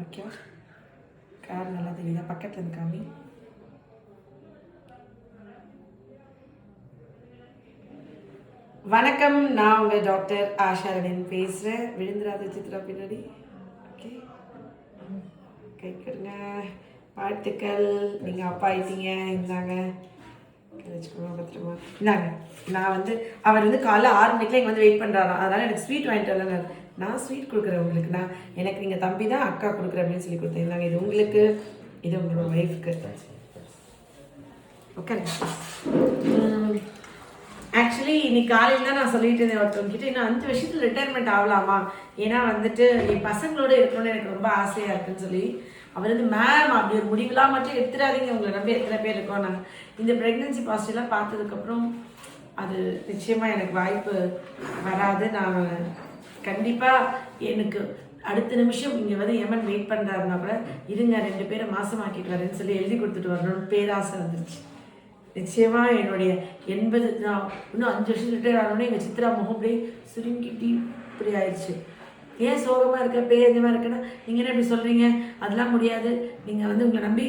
Okay, car நல்லா தெரியுதா? பக்கத்தில் இருந்து காமி. வணக்கம், நான் உங்கள் டாக்டர் ஆஷாரன் பேசுகிறேன். விழுந்துராத சித்ரா பின்னாடி. ஓகே, கை கொடுங்க. வாழ்த்துக்கள், நீங்கள் அப்பா ஆயிட்டீங்க. இருந்தாங்க இந்தாங்க. நான் அவர் காலைல 6 மணிக்கெலாம் இங்கே வெயிட் பண்ணுறாராம். அதனால் எனக்கு ஸ்வீட் வாங்கிட்டு வரலன்னு. நான் ஸ்வீட் கொடுக்குறேன் உங்களுக்கு. எனக்கு நீங்கள் தம்பி தான், அக்கா கொடுக்குறேன் அப்படின்னு சொல்லி கொடுத்தேன். இது உங்களுக்கு, இது உங்களோட ஒய்ஃப்க்கு. ஓகே. ஆக்சுவலி இன்னைக்கு காலையில் தான் நான் சொல்லிட்டு இருந்தேன் ஒருத்தவங்கிட்ட, இன்னும் 5 வருஷத்தில் ரிட்டையர்மெண்ட் ஆகலாமா, ஏன்னா என் பசங்களோட இருக்கணும்னு எனக்கு ரொம்ப ஆசையாக இருக்குன்னு சொல்லி அவர் மேம் அப்படி ஒரு முடிவுலாம் மட்டும் எடுத்துடாதீங்க, உங்களை நம்பி எத்தனை பேர் இருக்கோம். நான் இந்த ப்ரெக்னென்சி பாசிட்டிவ்லாம் பார்த்ததுக்கப்புறம் அது நிச்சயமாக எனக்கு வாய்ப்பு வராது. நான் கண்டிப்பாக எனக்கு அடுத்த நிமிஷம் இங்கே எமன் வெயிட் பண்ணுறாருன்னா கூட இருங்க 2 பேரை மாசமாக்கிட்டு வரேன்னு சொல்லி எழுதி கொடுத்துட்டு வரணும்னு பேராசை வந்துருச்சு. நிச்சயமாக என்னுடைய 80 நான் இன்னும் 5 வருஷம் ரிட்டையர் ஆனோடனே எங்கள் சித்ரா முகம் அப்படியே சுருங்கிட்டி இப்படி ஆயிடுச்சு. ஏன் சோகமாக இருக்க, பேரஞ்சமாக இருக்குன்னா நீங்கள் என்ன இப்படி சொல்கிறீங்க, அதெல்லாம் முடியாது, நீங்கள் உங்களை நம்பி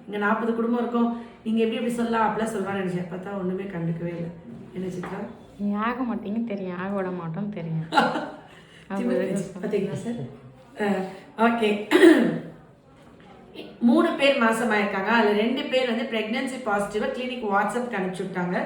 இங்கே 40 குடும்பம் இருக்கும், நீங்கள் எப்படி சொல்லலாம் அப்படிலாம் சொல்லலாம்னு நினச்சேன். பார்த்தா ஒன்றுமே கண்டுக்கவே இல்லை. என்ன சித்ரா, நீ ஆக மாட்டீங்க தெரியும், ஆக விட மாட்டோம் தெரியும். பார்த்தீங்களா சார்? ஓகே. 3 பேர் மாசமாயிருக்காங்க. அதில் 2 பேர் ப்ரெக்னென்சி பாசிட்டிவாக கிளினிக் வாட்ஸ்அப்க்கு அனுப்பிச்சி விட்டாங்க.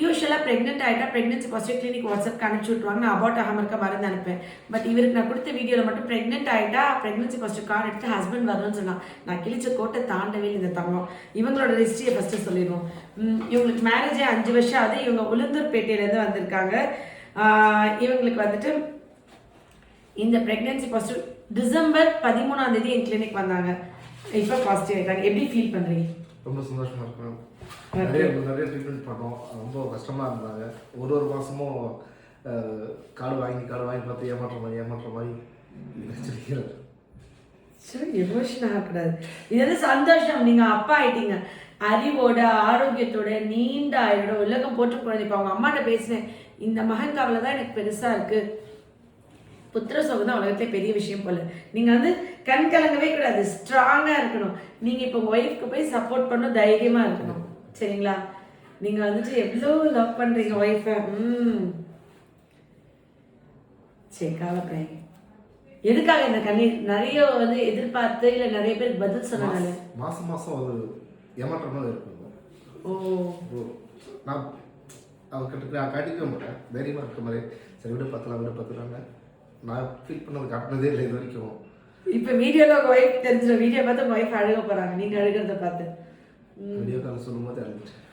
யூஸ்வலாக ப்ரெக்னென்ட் ஆகிட்டா ப்ரெக்னென்சி பாசிட்டிவ் கிளினிக் வாட்ஸ்அப்க்கு அனுப்பிச்சி விட்ருவாங்க. நான் அபார்ட் ஆகாமல் இருக்க மருந்து அனுப்பேன். பட் இவருக்கு நான் கொடுத்த வீடியோவில் மட்டும் ப்ரெக்னென்ட் ஆகிட்டா ப்ரெக்னென்சி பாசிட்டிவ் கார்டு எடுத்து ஹஸ்பண்ட் வரணும்னு சொன்னான். நான் கிழிச்ச கோட்டை தாண்டவே இந்த தங்கம். இவங்களோட ஹிஸ்ட்ரியை ஃபஸ்ட்டு சொல்லிடுவோம். இவங்களுக்கு மேரேஜே 5 வருஷம் ஆகுது. இவங்க உளுந்தூர்பேட்டையிலேருந்து வந்திருக்காங்க. இவங்களுக்கு இந்த ப்ரெக்னென்சி பாசிட்டிவ் டிசம்பர் 13ஆம் தேதி என் கிளினிக் வந்தாங்க. இப்போ பாசிட்டிவ் ஆகிட்டாங்க. எப்படி ஃபீல் பண்ணுறீங்க? ரொம்ப சந்தோஷமாக இருக்கும். நிறைய ட்ரீட்மெண்ட் பண்ணோம். ரொம்ப கஷ்டமாக இருந்தாங்க. ஒரு மாதமும் கார்டு வாங்கி பார்த்து ஏமாற்ற மாதிரி சரி, எமோஷன் ஆகக்கூடாது. இது சந்தோஷம். நீங்கள் அப்பா ஆயிட்டீங்க. அறிவோட ஆரோக்கியத்தோட நீண்ட ஆயுளோட உலகம் போட்டு போனது. இப்போ அவங்க அம்மாட்ட பேசினேன். இந்த மகன் கவலை தான் எனக்கு பெருசாக இருக்குது. புத்திர சோகம் தான் உலகத்திலே பெரிய விஷயம் போல. நீங்கள் கண் கலங்கவே கூடாது, ஸ்ட்ராங்காக இருக்கணும். நீங்கள் இப்போ ஒய்ஃப்க்கு போய் சப்போர்ட் பண்ணணும், தைரியமாக இருக்கணும். சரிங்களா? நீங்கள் எவ்வளோ லவ் பண்ணுறீங்க ஒய்ஃபை. சரி, கவலைப்படாதீங்க. எதுக்காக இந்த கண்ணீர்? நிறைய எதிர்பார்த்து இல்லை நிறைய பேருக்கு பதில் சொன்னனால மாதம் ஒரு ஏமாற்றமாக இருக்கும். நான் அவர்கிட்ட காட்டிக்க மாட்டேன், தைரியமாக இருக்க மாதிரி. சரி, விட பார்த்துலாங்க. நான் ஃபீல் பண்ணது காட்டினதே இல்லை இது வரைக்கும். இப்போ வீடியோவில் உங்கள் ஒய்ஃப் தெரிஞ்சிடும். வீடியோ பார்த்து உங்கள் ஒய்ஃப் அழுக போகிறாங்க நீங்கள் அழுகிறத பார்த்து. வீடியோ காலில் சொல்லும் போது அழுதுட்டேன்.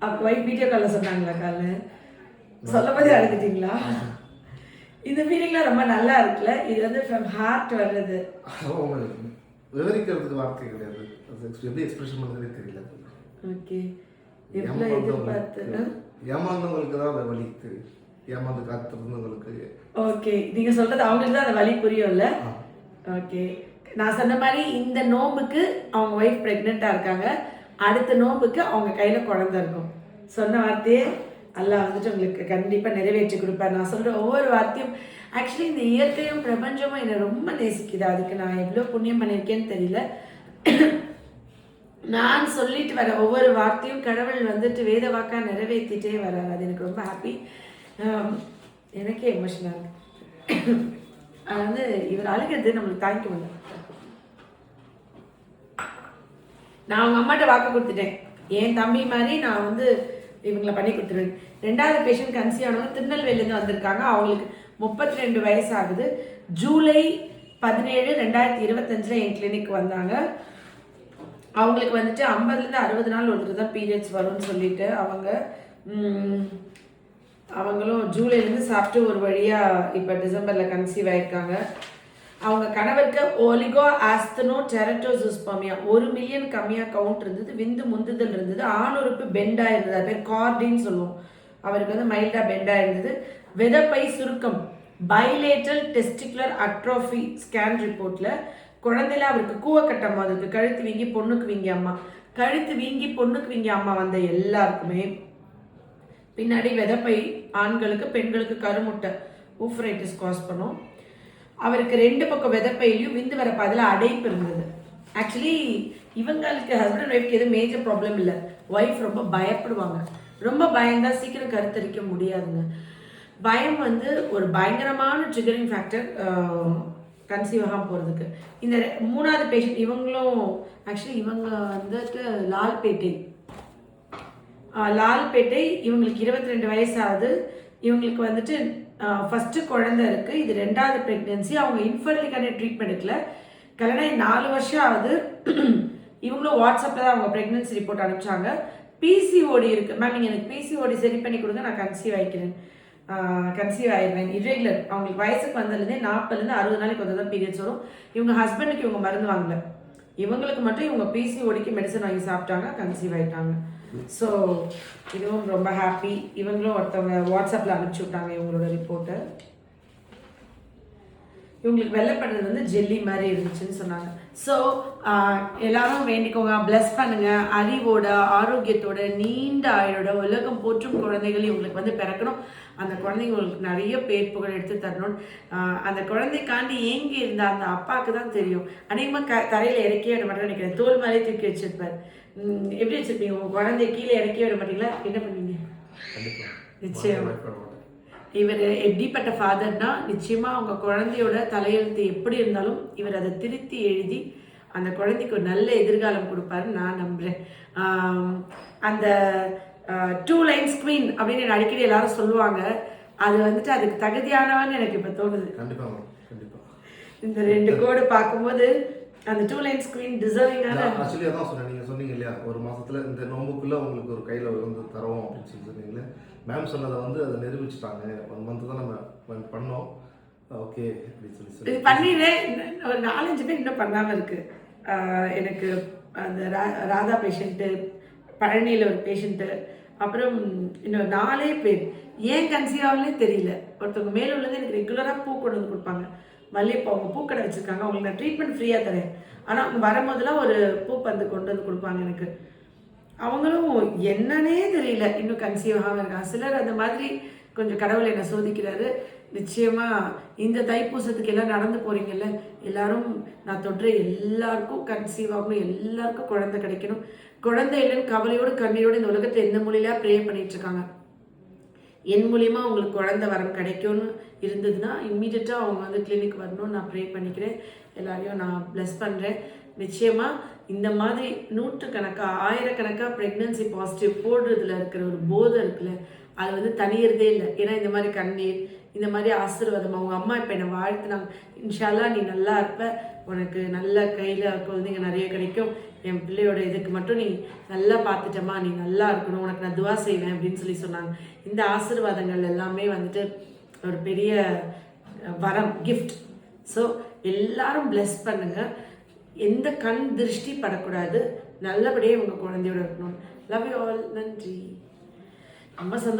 அப்போ ஒய்ஃப் வீடியோ காலில் சொன்னாங்களா? காலில் சொல்லும் போதே அழுதுட்டீங்களா? இந்த ஃபீலிங்லாம் ரொம்ப நல்லா இருக்குல்ல. இது ஃப்ரம் ஹார்ட் வர்றது. விவரிக்கிறதுக்கு வார்த்தை கிடையாது. எப்படி எக்ஸ்பிரஷன் பண்ணுறதே தெரியல. ஓகே. எவ்வளோ எதிர்பார்த்து ஏமாந்தவங்களுக்கு தான் அந்த வலி தெரியும். ஏமாந்து காத்திருந்தவங்களுக்கு. ஓகே, நீங்கள் சொல்கிறது அவங்களுக்கு தான் அந்த வலி புரியும்ல. ஓகே, நான் சொன்ன மாதிரி இந்த நோம்புக்கு அவங்க ஒய்ஃப் ப்ரெக்னெண்ட்டாக இருக்காங்க. அடுத்த நோம்புக்கு அவங்க கையில் குழந்தை இருக்கும். சொன்ன வார்த்தையே அல்லாஹ் உங்களுக்கு கண்டிப்பாக நிறைவேற்றி கொடுப்பார். நான் சொல்கிற ஒவ்வொரு வார்த்தையும் ஆக்சுவலி இந்த இயற்கையும் பிரபஞ்சமும் என்னை ரொம்ப நேசிக்குது. அதுக்கு நான் எவ்வளோ புண்ணியம் பண்ணியிருக்கேன்னு தெரியல. நான் சொல்லிட்டு வர ஒவ்வொரு வார்த்தையும் கடவுள் வேத வாக்காக நிறைவேற்றிட்டே வர்றார். அது எனக்கு ரொம்ப ஹாப்பி. எனக்கே எமோஷனாக இருக்கு. அது இவர் அழுகிறது நம்மளுக்கு தாங்கிக்க முடியல. நான் அவங்க அம்மாட்ட வாக்கு கொடுத்துட்டேன். என் தம்பி மாதிரி நான் இவங்களை பண்ணி கொடுத்துருவேன். 2வது பேஷண்ட் கன்சீவ் ஆனவங்க திருநெல்வேலியிலேருந்து வந்திருக்காங்க. அவங்களுக்கு 32 வயசு ஆகுது. ஜூலை 17, 2025 என் கிளினிக் வந்தாங்க. அவங்களுக்கு 50லேருந்து 60 நாள் ஒரு தான் பீரியட்ஸ் வரும்னு சொல்லிட்டு அவங்களும் ஜூலைலேருந்து சாப்பிட்டு ஒரு வழியாக இப்போ டிசம்பரில் கன்சீவ் ஆகிருக்காங்க. அவங்க கணவருக்கு ஒலிகோ ஆஸ்தனோ டெரட்டோசோஸ்பர்மியா 1 மில்லியன் கம்மியாக கவுண்ட் இருந்தது. விந்து முந்துதல் இருந்தது. ஆணுறுப்பு பெண்டாக இருந்தது. அது பேர் கார்டின்னு சொல்லுவோம். அவருக்கு மைல்டாக பெண்டாக இருந்தது. விதப்பை சுருக்கம் பைலேட்டல் டெஸ்டிகுலர் அட்ரோஃபி ஸ்கேன் ரிப்போர்ட்டில் குழந்தையில அவருக்கு கூவக்கட்டம் அதுக்கு கழுத்து வீங்கி பொண்ணுக்கு வீங்கி அம்மா, கழுத்து வீங்கி பொண்ணுக்கு வீங்கி அம்மா வந்த எல்லாருக்குமே பின்னாடி விதப்பை ஆண்களுக்கு பெண்களுக்கு கருமுட்டை ஊஃப்ரைட்டிஸ் காஸ் பண்ணும். அவருக்கு 2 பக்கம் விதப்பையிலையும் விந்து வர பாதையில் அடைப்பு இருந்தது. ஆக்சுவலி இவங்களுக்கு ஹஸ்பண்ட் அண்ட் ஒய்ஃப்க்கு எதுவும் மேஜர் ப்ராப்ளம் இல்லை. ஒய்ஃப் ரொம்ப பயப்படுவாங்க. ரொம்ப பயந்தா சீக்கிரம் கருத்தரிக்க முடியாதுங்க. பயம் வந்து ஒரு பயங்கரமான ட்ரிகரிங் ஃபேக்டர் கன்சீவ் ஆகாம போகிறதுக்கு. இந்த 3வது பேஷண்ட் இவங்களும் ஆக்சுவலி இவங்க வந்துட்டு லால்பேட்டை இவங்களுக்கு 22 வயசு ஆகுது. இவங்களுக்கு வந்துட்டு ஃபஸ்ட்டு குழந்தை இருக்குது. இது 2வது ப்ரெக்னென்சி. அவங்க இன்ஃபர்டிலிட்டிக்கான ட்ரீட்மெண்ட் எடுக்கல. கல்யாணம் 4 வருஷம் ஆகுது. இவங்களும் வாட்ஸ்அப்பில் தான் அவங்க ப்ரெக்னென்சி ரிப்போர்ட் அனுப்பிச்சாங்க. பிசிஓடி இருக்குது மேம், நீங்கள் எனக்கு பிசிஓடி சரி பண்ணி கொடுங்க, நான் கன்சீவ் ஆயிடுவேன். இரெகுலர் அவங்களுக்கு வயசுக்கு வந்ததுலேருந்தே 40லேருந்து 60 நாளைக்கு வந்து தான் பீரியட்ஸ் வரும். இவங்க ஹஸ்பண்டுக்கு இவங்க மருந்து வாங்கல. இவங்களுக்கு மட்டும் இவங்க பிசிஓடிக்கு மெடிசன் வாங்கி சாப்பிட்டாங்க, கன்சீவ் ஆகிட்டாங்க. ஸோ இதுவும் ரொம்ப ஹாப்பி. இவங்களும் ஒருத்தவங்க வாட்ஸ்அப்பில் அனுப்பிச்சி விட்டாங்க இவங்களோட ரிப்போர்ட்டை. இவங்களுக்கு வெள்ளைப்படுறது வந்து ஜெல்லி மாதிரி இருந்துச்சுன்னு சொன்னாங்க. ஸோ எல்லாரும் வேண்டிக்கோங்க, பிளஸ் பண்ணுங்க. அறிவோட ஆரோக்கியத்தோட நீண்ட ஆயுளோட உலகம் போற்றும் குழந்தைகள் இவங்களுக்கு வந்து பிறக்கணும். அந்த குழந்தைங்க உங்களுக்கு நிறைய பேர் புகழ் எடுத்து தரணும். அந்த குழந்தைக்காண்டி ஏங்கி இருந்த அந்த அப்பாவுக்கு தான் தெரியும். அநேகமாக தரையில் இறக்கியே விட மாட்டேன்னு நினைக்கிறேன். தோல் மேலே தூக்கி வச்சிருப்பார். எப்படி வச்சிருப்பீங்க? உங்கள் குழந்தைய கீழே இறக்கியே விட மாட்டீங்களா? என்ன பண்ணுவீங்க? நிச்சயம். இவர் எப்படிப்பட்ட ஃபாதர்னா, நிச்சயமாக அவங்க குழந்தையோட தலையெழுத்து எப்படி இருந்தாலும் இவர் அதை திருத்தி எழுதி அந்த குழந்தைக்கு ஒரு நல்ல எதிர்காலம் கொடுப்பாருன்னு நான் நம்புகிறேன். அந்த 2 லைன்ஸ் குவீன் அப்படின்னு அடிக்கடி எல்லாரும் சொல்லுவாங்க. அது வந்துட்டு அதுக்கு தகுதியானவன்னு எனக்கு இப்போ தோணுது. இந்த 2 கோடு பார்க்கும்போது அந்த 2 லைன்ஸ் குவீன் டிசர்விங்கான. ஆக்சுவலி அதான் சொன்னேன், நீங்கள் சொன்னீங்க இல்லையா, ஒரு மாதத்தில் இந்த நோம்புக்குள்ளே உங்களுக்கு ஒரு கையில் வந்து தரோம் அப்படின்னு சொல்லி சொன்னீங்களே. மேம் சொன்னதை வந்து அதை நிரூபிச்சுட்டாங்க. 1 மந்த் தான் நம்ம பண்ணோம். ஓகே அப்படின்னு சொல்லி இது பண்ணிடுறேன். ஒரு 4-5 பேர் இன்னும் பண்ணாமல் இருக்குது. எனக்கு அந்த ராதா பேஷண்ட்டு, பழனியில் ஒரு பேஷண்ட்டு, அப்புறம் இன்னும் 4 பேர். ஏன் கன்சீவ் ஆகலே தெரியல. ஒருத்தவங்க மேலே உள்ளது எனக்கு ரெகுலராக பூ கொண்டு வந்து கொடுப்பாங்க. மல்லிகைப்பூ அவங்க பூக்கடை வச்சுருக்காங்க. அவங்களுக்கு நான் ட்ரீட்மெண்ட் ஃப்ரீயாக தரேன். ஆனால் அவங்க வரும்போதெல்லாம் ஒரு பூ பந்து கொண்டு வந்து கொடுப்பாங்க எனக்கு. அவங்களும் என்னன்னே தெரியல, இன்னும் கன்சீவ் ஆகாமல் இருக்காங்க. சிலர் அந்த மாதிரி கொஞ்சம் கடவுளை என்னை சோதிக்கிறாரு. நிச்சயமாக இந்த தைப்பூசத்துக்கு எல்லாம் நடந்து போகிறீங்கல்ல, எல்லாரும் நான் தொற்ற எல்லாருக்கும் கன்சீவ் ஆகணும், எல்லாருக்கும் குழந்தை கிடைக்கணும். குழந்தை இல்லைன்னு கவலையோடு கண்ணீரோடு இந்த உலகத்தை எந்த மொழியில ப்ரே பண்ணிட்டு இருக்காங்க. என் மூலியமாக உங்களுக்கு குழந்தை வரம் கிடைக்கும்னு இருந்ததுன்னா இம்மீடியட்டாக அவங்க வந்து கிளினிக் வரணும்னு நான் ப்ரே பண்ணிக்கிறேன். எல்லாரையும் நான் ப்ளஸ் பண்ணுறேன். நிச்சயமாக இந்த மாதிரி 100கணக்காக 1000கணக்காக ப்ரெக்னன்சி பாசிட்டிவ் போடுறதுல இருக்கிற ஒரு போதை இருக்குல்ல, அது வந்து தனியறதே இல்லை. ஏன்னா இந்த மாதிரி கண்ணீர், இந்த மாதிரி ஆசீர்வாதம் அவங்க அம்மா இப்போ என்னை வாழ்த்துனாங்க. இன்ஷால்லா நீ நல்லா இருப்ப, உனக்கு நல்ல கையில் குழந்தைங்க நிறைய கிடைக்கும், என் பிள்ளையோட இதுக்கு மட்டும் நீ நல்லா பார்த்துட்டம்மா, நீ நல்லா இருக்கணும், உனக்கு நான் துவா செய்வேன் அப்படின்னு சொல்லி சொன்னாங்க. இந்த ஆசீர்வாதங்கள் எல்லாமே வந்துட்டு ஒரு பெரிய வரம், கிஃப்ட். ஸோ எல்லாரும் பிளஸ் பண்ணுங்கள். எந்த கண் திருஷ்டி படக்கூடாது. நல்லபடியாக உங்கள் குழந்தையோட இருக்கணும். Love you all. நன்றி. ரொம்ப சந்தோஷம்.